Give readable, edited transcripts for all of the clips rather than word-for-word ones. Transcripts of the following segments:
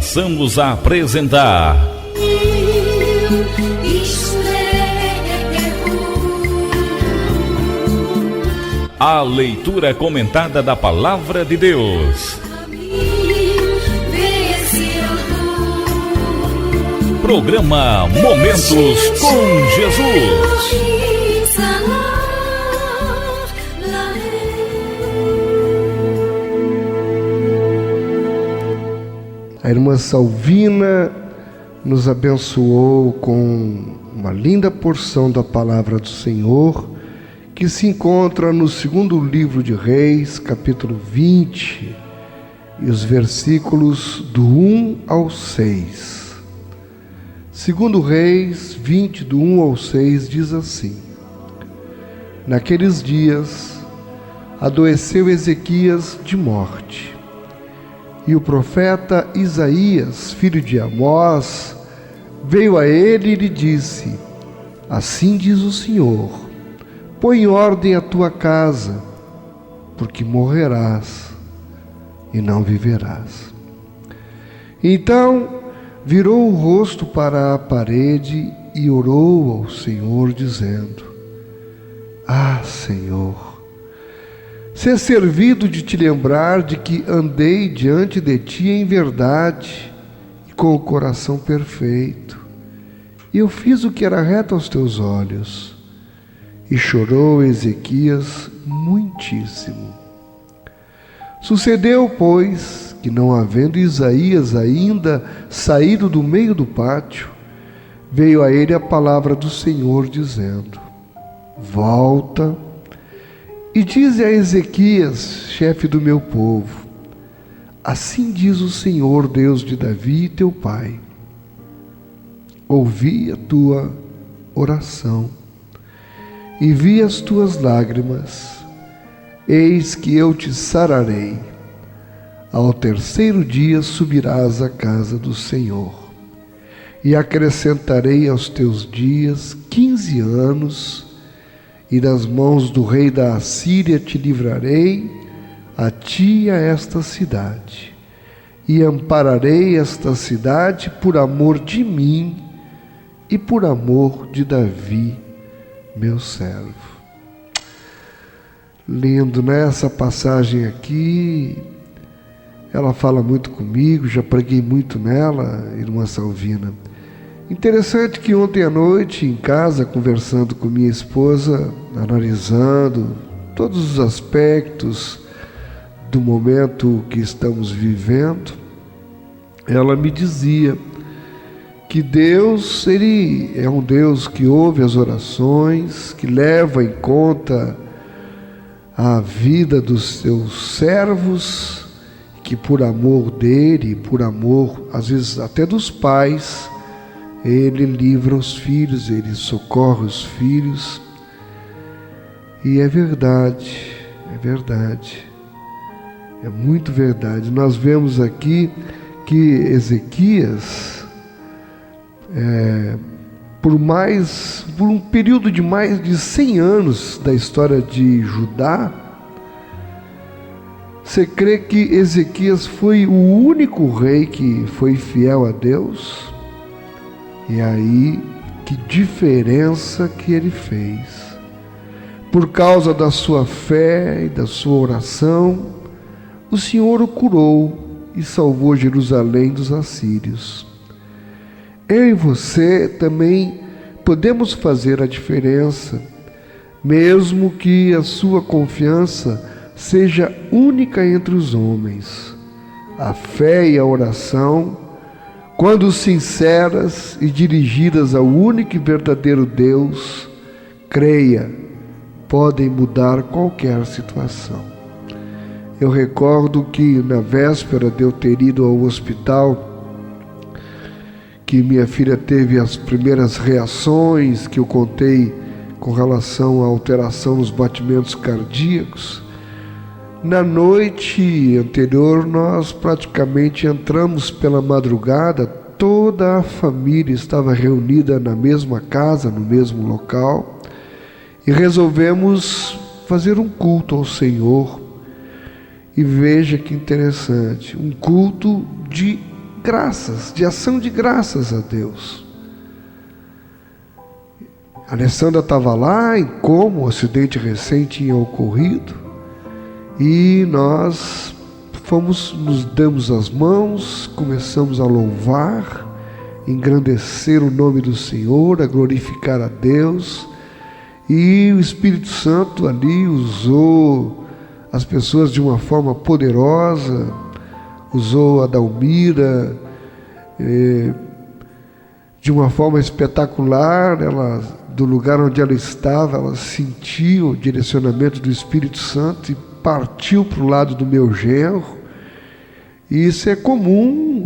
passamos a apresentar a leitura comentada da Palavra de Deus. Programa Momentos com Jesus. A irmã Salvina nos abençoou com uma linda porção da Palavra do Senhor, que se encontra no segundo livro de Reis, capítulo 20, e os versículos do 1 ao 6. Segundo Reis 20, do 1 ao 6, diz assim: Naqueles dias, adoeceu Ezequias de morte, e o profeta Isaías, filho de Amós, veio a ele e lhe disse: Assim diz o Senhor, põe em ordem a tua casa, porque morrerás e não viverás. Então virou o rosto para a parede e orou ao Senhor, dizendo: Ah, Senhor, ser servido de te lembrar de que andei diante de ti em verdade e com o coração perfeito, e eu fiz o que era reto aos teus olhos. E chorou Ezequias muitíssimo. Sucedeu, pois, que não havendo Isaías ainda saído do meio do pátio, veio a ele a palavra do Senhor, dizendo: Volta e dize a Ezequias, chefe do meu povo: Assim diz o Senhor, Deus de Davi, teu pai: Ouvi a tua oração e vi as tuas lágrimas. Eis que eu te sararei. Ao terceiro dia subirás à casa do Senhor, e acrescentarei aos teus dias 15 anos, e das mãos do rei da Assíria te livrarei, a ti e a esta cidade, e ampararei esta cidade por amor de mim e por amor de Davi, meu servo. Lindo, né? Essa passagem aqui, ela fala muito comigo, já preguei muito nela, irmã Salvina. Interessante que ontem à noite, em casa, conversando com minha esposa, analisando todos os aspectos do momento que estamos vivendo, ela me dizia que Deus, Ele é um Deus que ouve as orações, que leva em conta a vida dos seus servos, que por amor dele, por amor, às vezes até dos pais, Ele livra os filhos, Ele socorre os filhos. E é verdade, é muito verdade. Nós vemos aqui que Ezequias, por um período de mais de 100 anos da história de Judá, você crê que Ezequias foi o único rei que foi fiel a Deus? E aí, que diferença que ele fez. Por causa da sua fé e da sua oração, o Senhor o curou e salvou Jerusalém dos assírios. Eu e você também podemos fazer a diferença, mesmo que a sua confiança seja única entre os homens. A fé e a oração, quando sinceras e dirigidas ao único e verdadeiro Deus, creia, podem mudar qualquer situação. Eu recordo que na véspera de eu ter ido ao hospital, que minha filha teve as primeiras reações que eu contei com relação à alteração nos batimentos cardíacos, na noite anterior nós praticamente entramos pela madrugada, toda a família estava reunida na mesma casa, no mesmo local, e resolvemos fazer um culto ao Senhor. E veja que interessante, um culto de graças, de ação de graças a Deus. A Alessandra estava lá em coma, um acidente recente tinha ocorrido, e nós nos demos as mãos, começamos a louvar, engrandecer o nome do Senhor, a glorificar a Deus, e o Espírito Santo ali usou as pessoas de uma forma poderosa, usou a Dalmira de uma forma espetacular. Ela, do lugar onde ela estava, ela sentiu o direcionamento do Espírito Santo e partiu para o lado do meu genro. E isso é comum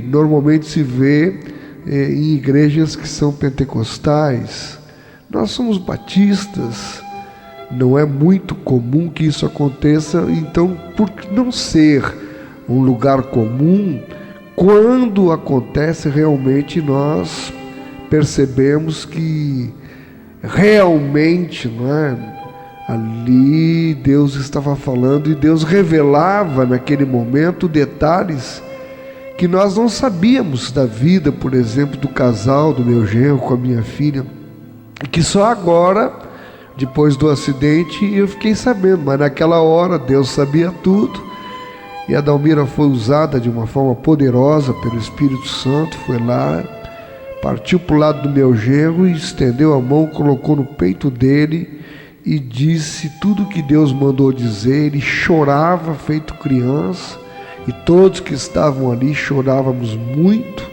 normalmente se vê em igrejas que são pentecostais. Nós somos batistas, não é muito comum que isso aconteça. Então, por não ser um lugar comum, quando acontece, realmente nós percebemos que realmente, não é? Ali Deus estava falando, e Deus revelava naquele momento detalhes que nós não sabíamos da vida, por exemplo, do casal do meu genro com a minha filha, que só agora, depois do acidente, eu fiquei sabendo, mas naquela hora Deus sabia tudo. E a Dalmira foi usada de uma forma poderosa pelo Espírito Santo, foi lá, partiu para o lado do meu genro e estendeu a mão, colocou no peito dele e disse tudo o que Deus mandou dizer. Ele chorava feito criança, e todos que estavam ali chorávamos muito.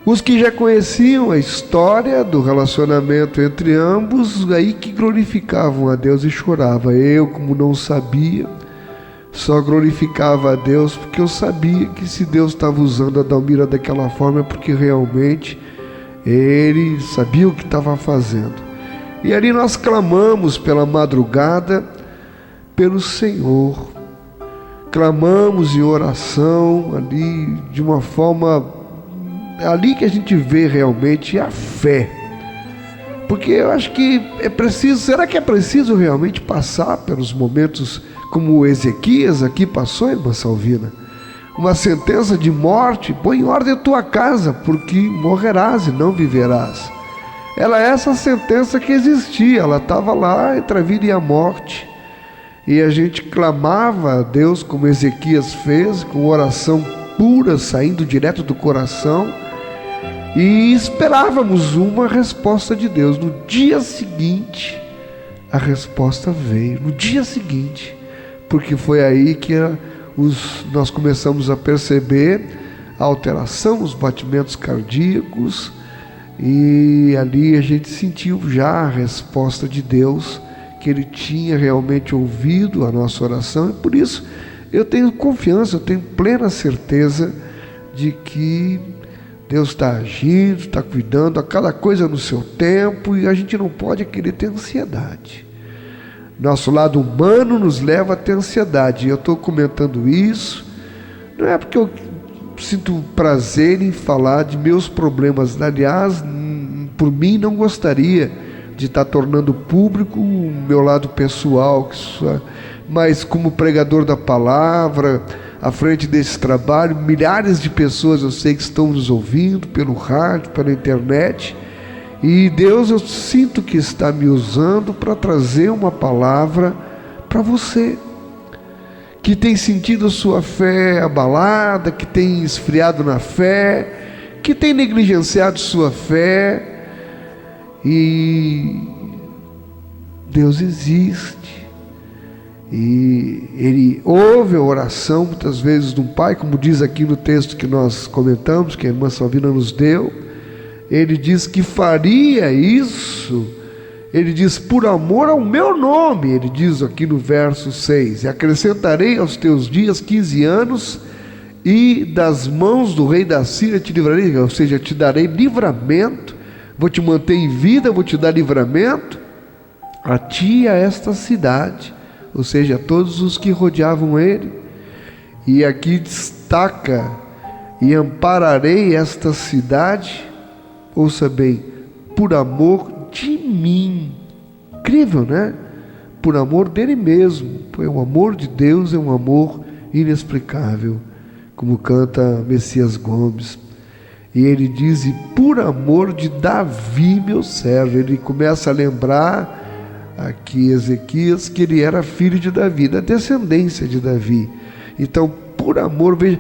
Os que já conheciam a história do relacionamento entre ambos, aí que glorificavam a Deus e choravam. Eu, como não sabia, só glorificava a Deus, porque eu sabia que se Deus estava usando a Dalmira daquela forma é porque realmente Ele sabia o que estava fazendo. E ali nós clamamos pela madrugada pelo Senhor, clamamos em oração ali de uma forma, ali que a gente vê realmente a fé, porque eu acho que é preciso, será que é preciso realmente passar pelos momentos como Ezequias aqui passou, irmã Salvina? Uma sentença de morte: põe em ordem a tua casa, porque morrerás e não viverás. Ela é essa sentença que existia, ela estava lá entre a vida e a morte, e a gente clamava a Deus como Ezequias fez, com oração pura, saindo direto do coração, e esperávamos uma resposta de Deus. No dia seguinte, a resposta veio, no dia seguinte, porque foi aí que nós começamos a perceber a alteração, os batimentos cardíacos, e ali a gente sentiu já a resposta de Deus, que Ele tinha realmente ouvido a nossa oração. E por isso eu tenho confiança, eu tenho plena certeza de que Deus está agindo, está cuidando, a cada coisa no seu tempo, e a gente não pode querer ter ansiedade. Nosso lado humano nos leva a ter ansiedade. E eu estou comentando isso, não é porque eu sinto prazer em falar de meus problemas. Aliás, por mim não gostaria de estar tornando público o meu lado pessoal, mas como pregador da palavra, à frente desse trabalho, milhares de pessoas eu sei que estão nos ouvindo pelo rádio, pela internet, e Deus, eu sinto que está me usando para trazer uma palavra para você que tem sentido a sua fé abalada, que tem esfriado na fé, que tem negligenciado sua fé. E Deus existe, e Ele ouve a oração muitas vezes de um pai, como diz aqui no texto que nós comentamos, que a irmã Salvina nos deu. Ele diz que faria isso, ele diz, por amor ao meu nome. Ele diz aqui no verso 6, e acrescentarei aos teus dias 15 anos, e das mãos do rei da Síria te livrarei, ou seja, te darei livramento, vou te manter em vida, vou te dar livramento, a ti e a esta cidade, ou seja, a todos os que rodeavam ele. E aqui destaca, e ampararei esta cidade, ouça bem, por amor de mim. Incrível, né? Por amor dele mesmo. O amor de Deus é um amor inexplicável. como canta Messias Gomes. E ele diz: e por amor de Davi, meu servo. Ele começa a lembrar aqui, Ezequias, que ele era filho de Davi, da descendência de Davi. Então, por amor, veja,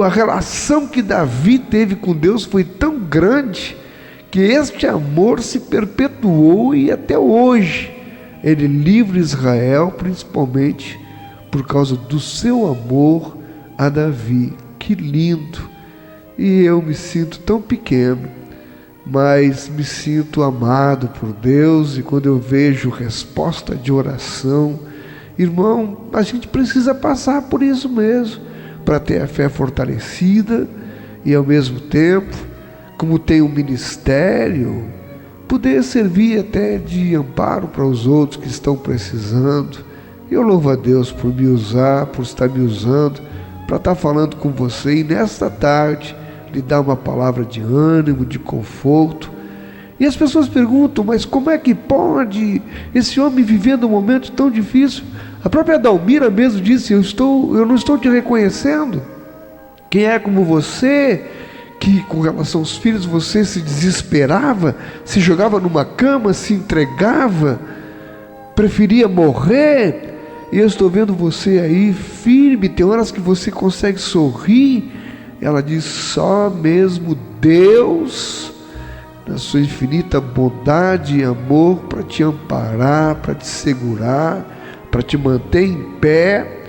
a relação que Davi teve com Deus foi tão grande, que este amor se perpetuou e até hoje ele livra Israel, principalmente por causa do seu amor a Davi. Que lindo! E eu me sinto tão pequeno, mas me sinto amado por Deus. E quando eu vejo resposta de oração, irmão, a gente precisa passar por isso mesmo, para ter a fé fortalecida e ao mesmo tempo, como tem um ministério, poder servir até de amparo para os outros que estão precisando. Eu louvo a Deus por me usar, por estar me usando, para estar falando com você e nesta tarde lhe dar uma palavra de ânimo, de conforto. E as pessoas perguntam: mas como é que pode esse homem vivendo um momento tão difícil? A própria Dalmira mesmo disse: eu não estou te reconhecendo. Quem é como você, que com relação aos filhos você se desesperava, se jogava numa cama, se entregava, preferia morrer? E eu estou vendo você aí firme, tem horas que você consegue sorrir. Ela diz: só mesmo Deus, na sua infinita bondade e amor, para te amparar, para te segurar, para te manter em pé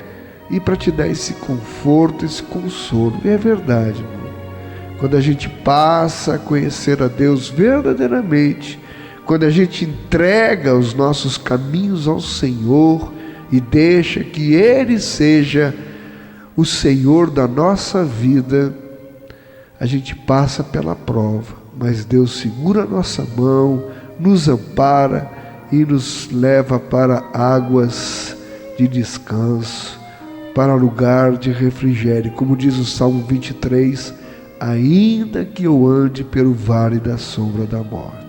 e para te dar esse conforto, esse consolo. E é verdade, irmão. Quando a gente passa a conhecer a Deus verdadeiramente, quando a gente entrega os nossos caminhos ao Senhor e deixa que Ele seja o Senhor da nossa vida, a gente passa pela prova, mas Deus segura a nossa mão, nos ampara e nos leva para águas de descanso, para lugar de refrigério. Como diz o Salmo 23, ainda que eu ande pelo vale da sombra da morte.